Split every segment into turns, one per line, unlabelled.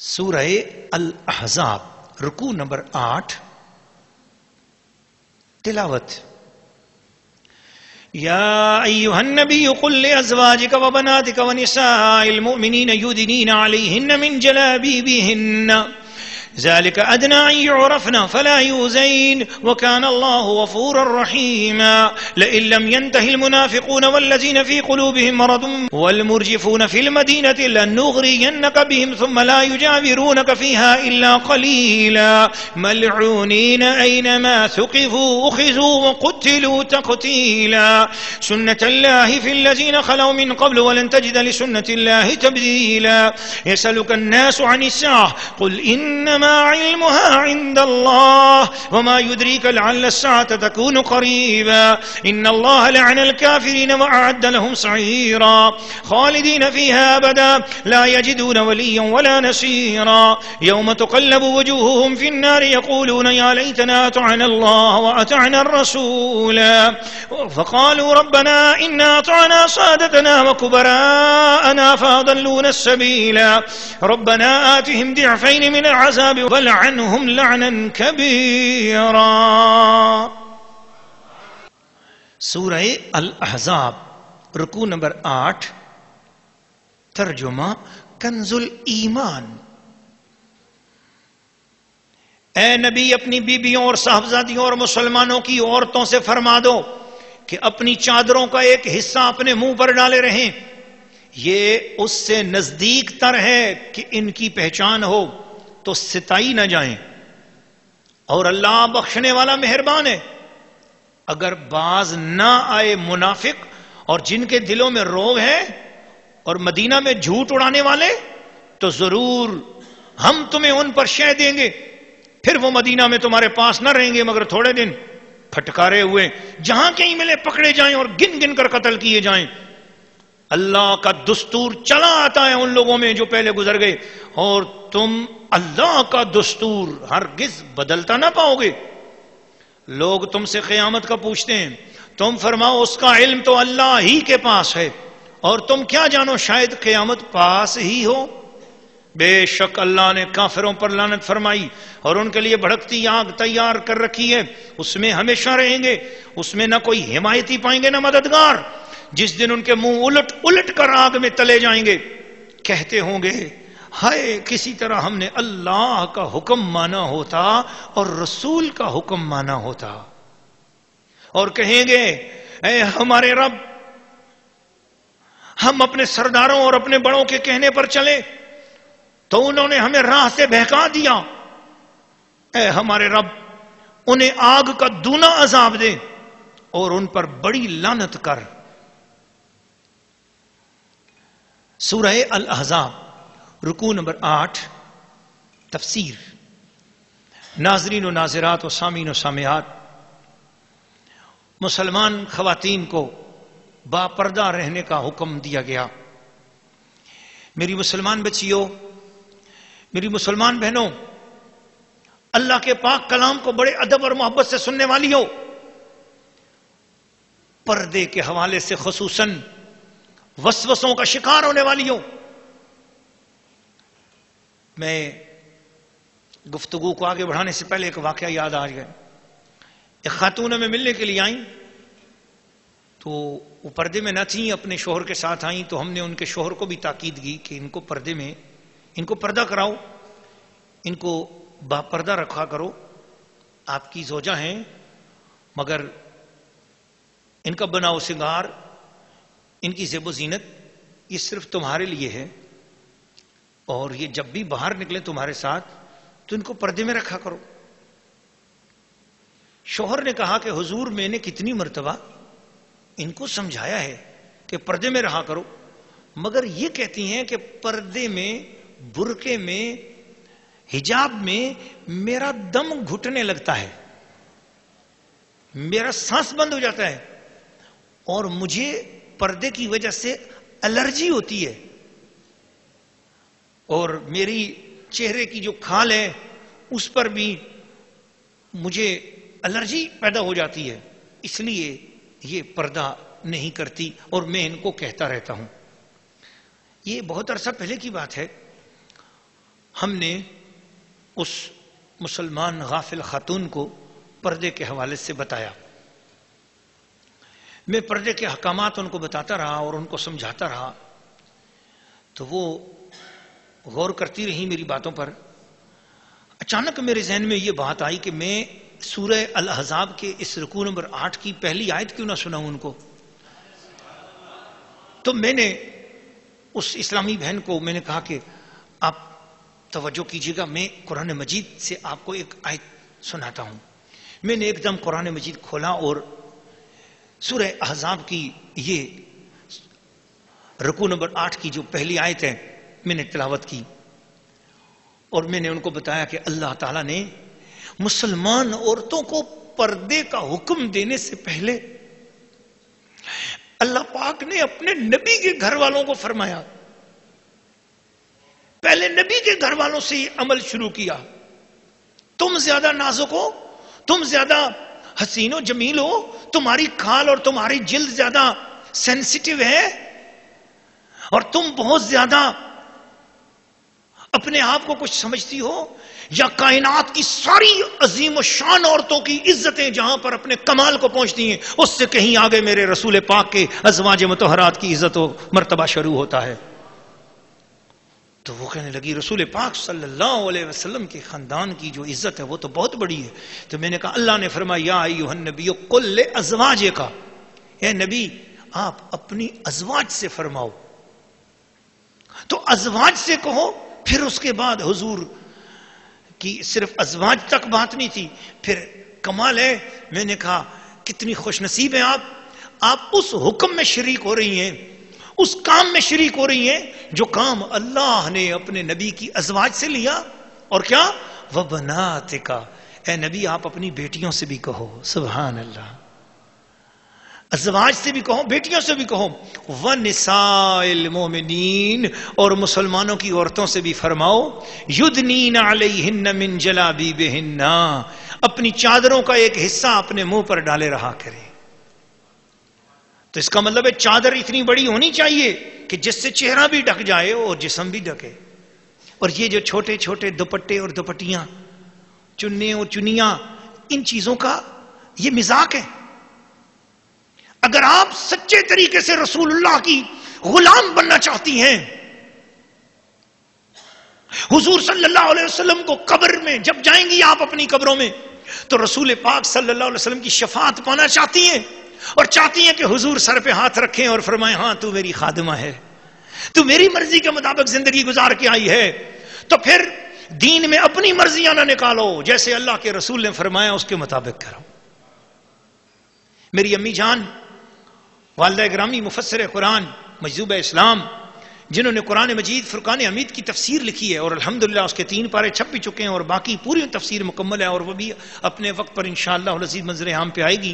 سورہ الاحزاب رکوع نمبر 8 تلاوت. يا أيها النبي قل لأزواجك وبناتك ونساء المؤمنين يدنين عليهن من جلابيبهن ذلك أدنى أن يعرفن فلا يؤذين وكان الله غفورا رحيما. لئن لم ينته المنافقون والذين في قلوبهم مرض والمرجفون في المدينة لنغرينك بهم ثم لا يجاورونك فيها إلا قليلا ملعونين أينما ثقفوا أخذوا وقتلوا تقتيلا. سنة الله في الذين خلوا من قبل ولن تجد لسنة الله تبديلا. يسألك الناس عن الساعة قل إنما علمها عند الله وما يدريك لعل الساعة تكون قريبا. إن الله لعن الكافرين وأعد لهم سعيرا خالدين فيها أبدا لا يجدون وليا ولا نصيرا. يوم تقلب وجوههم في النار يقولون يا ليتنا أطعنا الله وأطعنا الرسول فقالوا ربنا إنا أطعنا سادتنا وكبراءنا فأضلونا السبيلا. ربنا آتهم ضعفين من العذاب ولعنهم لعنا كبيرا. سورہ الاحزاب رکوع نمبر 8 ترجمہ کنز الایمان. اے نبی اپنی بیویوں اور صاحبزادیوں اور مسلمانوں کی عورتوں سے فرما دو کہ اپنی چادروں کا ایک حصہ اپنے منہ پر ڈالے رہیں. یہ اس سے نزدیک تر ہے کہ ان کی پہچان ہو تو ستائی نہ جائیں اور اللہ بخشنے والا مہربان ہے. اگر باز نہ آئے منافق اور جن کے دلوں میں روگ ہے اور مدینہ میں جھوٹ اڑانے والے تو ضرور ہم تمہیں ان پر شے دیں گے. پھر وہ مدینہ میں تمہارے پاس نہ رہیں گے مگر تھوڑے دن. پھٹکارے ہوئے جہاں کہیں ملے پکڑے جائیں اور گن گن کر قتل کیے جائیں. اللہ کا دستور چلا آتا ہے ان لوگوں میں جو پہلے گزر گئے اور تم اللہ کا دستور ہرگز بدلتا نہ پاؤ گے. لوگ تم سے قیامت کا پوچھتے ہیں تم فرماؤ اس کا علم تو اللہ ہی کے پاس ہے اور تم کیا جانو شاید قیامت پاس ہی ہو. بے شک اللہ نے کافروں پر لعنت فرمائی اور ان کے لیے بھڑکتی آگ تیار کر رکھی ہے. اس میں ہمیشہ رہیں گے. اس میں نہ کوئی حمایتی پائیں گے نہ مددگار. جس دن ان کے منہ الٹ الٹ کر آگ میں تلے جائیں گے کہتے ہوں گے ہائے کسی طرح ہم نے اللہ کا حکم مانا ہوتا اور رسول کا حکم مانا ہوتا. اور کہیں گے اے ہمارے رب ہم اپنے سرداروں اور اپنے بڑوں کے کہنے پر چلے تو انہوں نے ہمیں راہ سے بہکا دیا. اے ہمارے رب انہیں آگ کا دونا عذاب دے اور ان پر بڑی لعنت کر. سورہ الاحزاب رکوع نمبر 8 تفسیر. ناظرین و ناظرات و سامعین و سامعات، مسلمان خواتین کو با پردہ رہنے کا حکم دیا گیا. میری مسلمان بچیوں، میری مسلمان بہنوں، اللہ کے پاک کلام کو بڑے ادب اور محبت سے سننے والی ہو. پردے کے حوالے سے خصوصاً وسوسوں کا شکار ہونے والی ہو. میں گفتگو کو آگے بڑھانے سے پہلے ایک واقعہ یاد آ گیا. ایک خاتون میں ملنے کے لیے آئیں تو وہ پردے میں نہ تھیں، اپنے شوہر کے ساتھ آئیں تو ہم نے ان کے شوہر کو بھی تاکید کی کہ ان کو پردے میں ان کو پردہ کراؤ، ان کو با پردہ رکھا کرو. آپ کی زوجہ ہیں مگر ان کا بناؤ سنگار، ان کی زیب و زینت یہ صرف تمہارے لیے ہے اور یہ جب بھی باہر نکلے تمہارے ساتھ تو ان کو پردے میں رکھا کرو. شوہر نے کہا کہ حضور میں نے کتنی مرتبہ ان کو سمجھایا ہے کہ پردے میں رہا کرو مگر یہ کہتی ہیں کہ پردے میں، برقعے میں، حجاب میں میرا دم گھٹنے لگتا ہے، میرا سانس بند ہو جاتا ہے اور مجھے پردے کی وجہ سے الرجی ہوتی ہے اور میری چہرے کی جو کھال ہے اس پر بھی مجھے الرجی پیدا ہو جاتی ہے، اس لیے یہ پردہ نہیں کرتی اور میں ان کو کہتا رہتا ہوں. یہ بہت عرصہ پہلے کی بات ہے. ہم نے اس مسلمان غافل خاتون کو پردے کے حوالے سے بتایا. میں پردے کے احکامات ان کو بتاتا رہا اور ان کو سمجھاتا رہا تو وہ غور کرتی رہی میری باتوں پر. اچانک میرے ذہن میں یہ بات آئی کہ میں سورہ الاحزاب کے اس رکوع نمبر 8 کی پہلی آیت کیوں نہ سناؤں ان کو. تو میں نے اس اسلامی بہن کو میں نے کہا کہ آپ توجہ کیجیے گا، میں قرآن مجید سے آپ کو ایک آیت سناتا ہوں. میں نے ایک دم قرآن مجید کھولا اور سورہ احزاب کی یہ رکوع نمبر 8 کی جو پہلی آیت ہے میں نے تلاوت کی اور میں نے ان کو بتایا کہ اللہ تعالیٰ نے مسلمان عورتوں کو پردے کا حکم دینے سے پہلے اللہ پاک نے اپنے نبی کے گھر والوں کو فرمایا. پہلے نبی کے گھر والوں سے یہ عمل شروع کیا. تم زیادہ نازک ہو، تم زیادہ حسین و جمیل ہو، تمہاری کھال اور تمہاری جلد زیادہ سینسیٹیو ہے اور تم بہت زیادہ اپنے آپ کو کچھ سمجھتی ہو، یا کائنات کی ساری عظیم و شان عورتوں کی عزتیں جہاں پر اپنے کمال کو پہنچتی ہیں اس سے کہیں آگے میرے رسول پاک کے ازواج مطہرات کی عزت و مرتبہ شروع ہوتا ہے. تو وہ کہنے لگی رسول پاک صلی اللہ علیہ وسلم کے خاندان کی جو عزت ہے وہ تو بہت بڑی ہے. تو میں نے کہا اللہ نے فرمایا یا ایھا النبی قل لازواجک، اے نبی آپ اپنی ازواج سے فرماؤ. تو ازواج سے کہو. پھر اس کے بعد حضور کی صرف ازواج تک بات نہیں تھی، پھر کمال ہے. میں نے کہا کتنی خوش نصیب ہیں آپ اس حکم میں شریک ہو رہی ہیں، اس کام میں شریک ہو رہی ہیں جو کام اللہ نے اپنے نبی کی ازواج سے لیا. اور کیا وبناتک، اے نبی آپ اپنی بیٹیوں سے بھی کہو. سبحان اللہ. ازواج سے بھی کہو، بیٹیوں سے بھی کہو. وَنِسَاءِ الْمُؤْمِنِينَ، اور مسلمانوں کی عورتوں سے بھی فرماؤ یدنین علیہن من جلابیبہن، اپنی چادروں کا ایک حصہ اپنے منہ پر ڈالے رہا کریں. تو اس کا مطلب ہے چادر اتنی بڑی ہونی چاہیے کہ جس سے چہرہ بھی ڈھک جائے اور جسم بھی ڈھکے. اور یہ جو چھوٹے چھوٹے دوپٹے اور دوپٹیاں، چننے اور چنیاں، ان چیزوں کا یہ مذاق ہے. اگر آپ سچے طریقے سے رسول اللہ کی غلام بننا چاہتی ہیں، حضور صلی اللہ علیہ وسلم کو قبر میں جب جائیں گی آپ اپنی قبروں میں تو رسول پاک صلی اللہ علیہ وسلم کی شفاعت پانا چاہتی ہیں اور چاہتی ہیں کہ حضور سر پہ ہاتھ رکھیں اور فرمائیں ہاں تو میری خادمہ ہے، تو میری مرضی کے مطابق زندگی گزار کے آئی ہے، تو پھر دین میں اپنی مرضیاں نہ نکالو، جیسے اللہ کے رسول نے فرمایا اس کے مطابق کرو. میری امی جان والدہ گرامی مفسر قرآن مجذوب اسلام جنہوں نے قرآن مجید فرقان حمید کی تفسیر لکھی ہے اور الحمدللہ اس کے 3 پارے چھپ بھی چکے ہیں اور باقی پوری تفسیر مکمل ہے اور وہ بھی اپنے وقت پر انشاءاللہ العزیز منظر عام پہ آئے گی.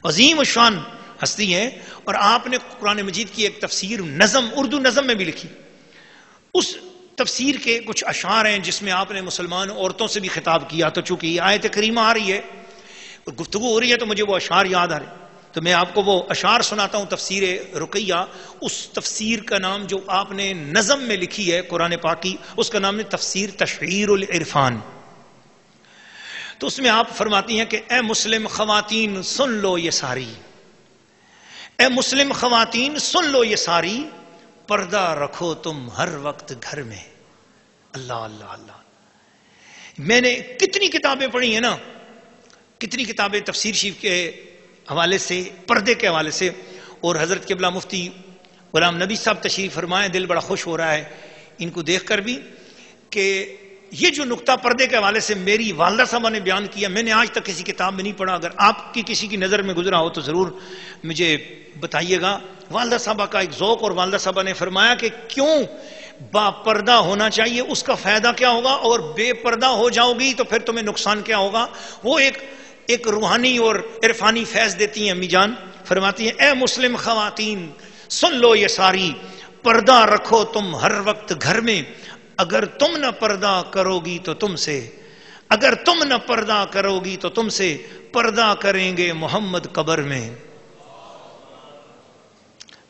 عظیم الشان ہستی ہے اور آپ نے قرآن مجید کی ایک تفسیر نظم اردو نظم میں بھی لکھی. اس تفسیر کے کچھ اشعار ہیں جس میں آپ نے مسلمان عورتوں سے بھی خطاب کیا. تو چونکہ یہ آیت کریمہ آ رہی ہے اور گفتگو ہو رہی ہے تو مجھے وہ اشعار یاد آ رہے ہیں، تو میں آپ کو وہ اشعار سناتا ہوں. تفسیر رقیہ، اس تفسیر کا نام جو آپ نے نظم میں لکھی ہے قرآن پاک کی، اس کا نام ہے تفسیر تشعیر العرفان. تو اس میں آپ فرماتی ہیں کہ اے مسلم خواتین سن لو یہ ساری، اے مسلم خواتین سن لو یہ ساری، پردہ رکھو تم ہر وقت گھر میں. اللہ اللہ اللہ. میں نے کتنی کتابیں پڑھی ہیں نا، کتنی کتابیں تفسیر شریف کے حوالے سے، پردے کے حوالے سے. اور حضرت قبلہ مفتی غلام نبی صاحب تشریف فرمائے، دل بڑا خوش ہو رہا ہے ان کو دیکھ کر بھی کہ یہ جو نقطہ پردے کے حوالے سے میری والدہ صاحبہ نے بیان کیا میں نے آج تک کسی کتاب میں نہیں پڑھا. اگر آپ کی کسی کی نظر میں گزرا ہو تو ضرور مجھے بتائیے گا. والدہ صاحبہ کا ایک ذوق، اور والدہ صاحبہ نے فرمایا کہ کیوں با پردہ ہونا چاہیے، اس کا فائدہ کیا ہوگا، اور بے پردہ ہو جاؤ گی تو پھر تمہیں نقصان کیا ہوگا. وہ ایک روحانی اور عرفانی فیض دیتی ہیں امی جان. فرماتی ہیں اے مسلم خواتین سن لو یہ ساری، پردہ رکھو تم ہر وقت گھر میں، اگر تم نہ پردہ کرو گی تو تم سے، اگر تم نہ پردہ کرو گی تو تم سے پردہ کریں گے محمد قبر میں،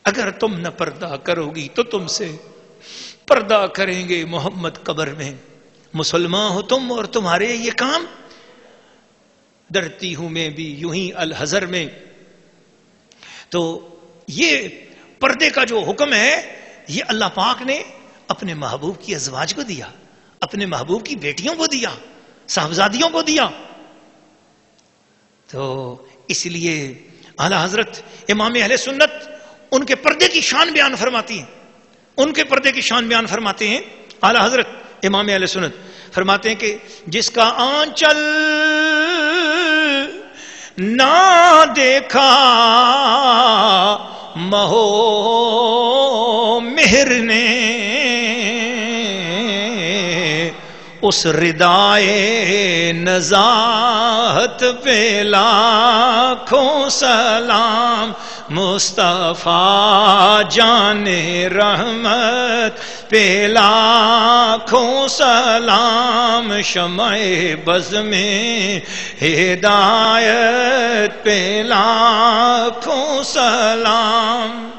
اگر تم نہ پردہ کرو گی تو تم سے پردہ کریں گے محمد قبر میں. مسلمان ہو تم اور تمہارے یہ کام. ڈرتی ہوں میں بھی یوں ہی الحذر میں. تو یہ پردے کا جو حکم ہے یہ اللہ پاک نے اپنے محبوب کی ازواج کو دیا, اپنے محبوب کی بیٹیوں کو دیا, صاحبزادیوں کو دیا. تو اس لیے اعلیٰ حضرت امام اہل سنت ان کے پردے کی شان بیان فرماتی ہیں, ان کے پردے کی شان بیان فرماتے ہیں. اعلیٰ حضرت امام اہل سنت فرماتے ہیں کہ جس کا آنچل نہ دیکھا مہو مہر نے, اس ردائے نزاہت پہ لاکھوں سلام. مصطفیٰ جان رحمت پہ لاکھوں سلام. شمع بز میں ہدایت پہ لاکھوں سلام.